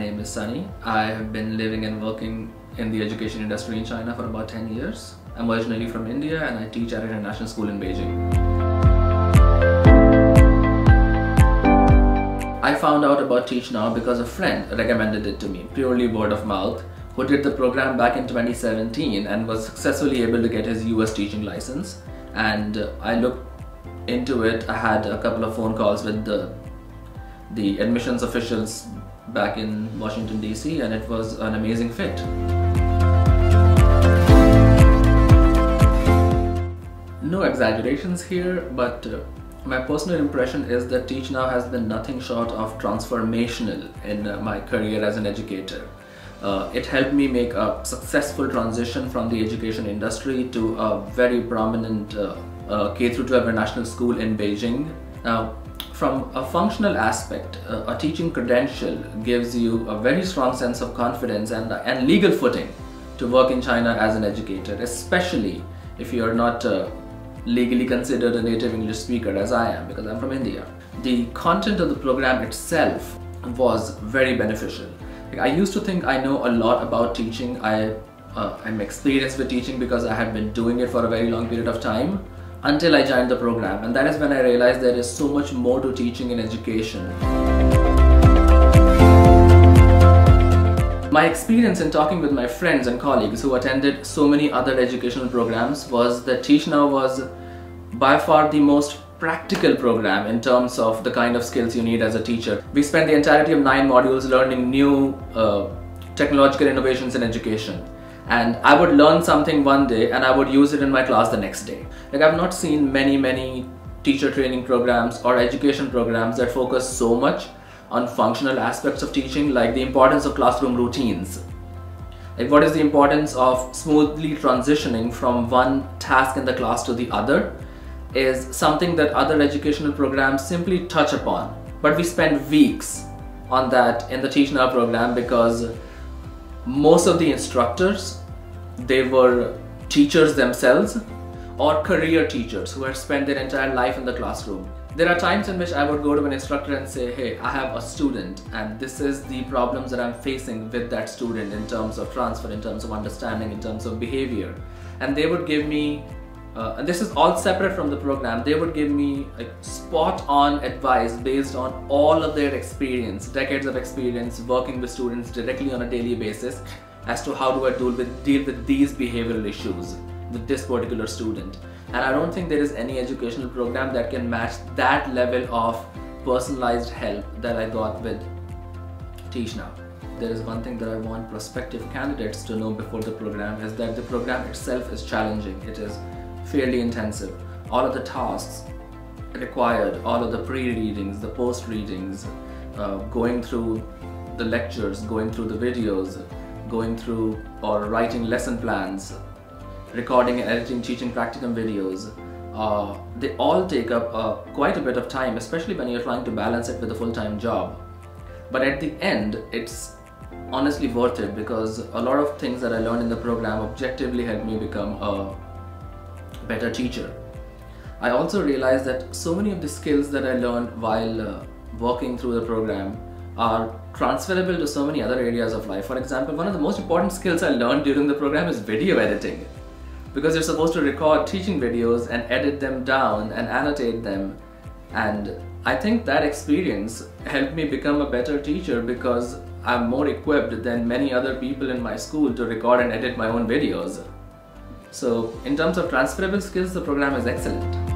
name is Sunny. I have been living and working in the education industry in China for about 10 years. I'm originally from India and I teach at an international school in Beijing. I found out about Teach Now because a friend recommended it to me, purely word of mouth, who did the program back in 2017 and was successfully able to get his US teaching license. And I looked into it. I had a couple of phone calls with the admissions officials back in Washington DC, and it was an amazing fit. No exaggerations here, but my personal impression is that Teach Now has been nothing short of transformational in my career as an educator. It helped me make a successful transition from the education industry to a very prominent K-12 international school in Beijing. Now, from a functional aspect, a teaching credential gives you a very strong sense of confidence and legal footing to work in China as an educator, especially if you are not legally considered a native English speaker, as I am, because I'm from India. The content of the program itself was very beneficial. I used to think I know a lot about teaching. I'm experienced with teaching because I had been doing it for a very long period of time, until I joined the program, and that is when I realized there is so much more to teaching and education. My experience in talking with my friends and colleagues who attended so many other educational programs was that Teach Now was by far the most practical program in terms of the kind of skills you need as a teacher. We spent the entirety of 9 modules learning new technological innovations in education. And I would learn something one day and I would use it in my class the next day. Like, I've not seen many teacher training programs or education programs that focus so much on functional aspects of teaching, like the importance of classroom routines. Like, what is the importance of smoothly transitioning from one task in the class to the other is something that other educational programs simply touch upon. But we spend weeks on that in the Teach Now program because most of the instructors, they were teachers themselves or career teachers who had spent their entire life in the classroom. There are times in which I would go to an instructor and say, hey, I have a student and this is the problems that I'm facing with that student in terms of transfer, in terms of understanding, in terms of behavior. And they would give me, and this is all separate from the program, they would give me spot on advice based on all of their experience, decades of experience working with students directly on a daily basis as to how do I deal with these behavioral issues with this particular student. And I don't think there is any educational program that can match that level of personalized help that I got with Teach Now. There is one thing that I want prospective candidates to know before the program is that the program itself is challenging. It is fairly intensive. All of the tasks required, all of the pre-readings, the post-readings, going through the lectures, going through the videos, going through or writing lesson plans, recording and editing teaching practicum videos, they all take up quite a bit of time, especially when you're trying to balance it with a full-time job. But at the end, it's honestly worth it because a lot of things that I learned in the program objectively helped me become a better teacher. I also realized that so many of the skills that I learned while working through the program are transferable to so many other areas of life. For example, one of the most important skills I learned during the program is video editing, because you're supposed to record teaching videos and edit them down and annotate them. And I think that experience helped me become a better teacher because I'm more equipped than many other people in my school to record and edit my own videos. So in terms of transferable skills, the program is excellent.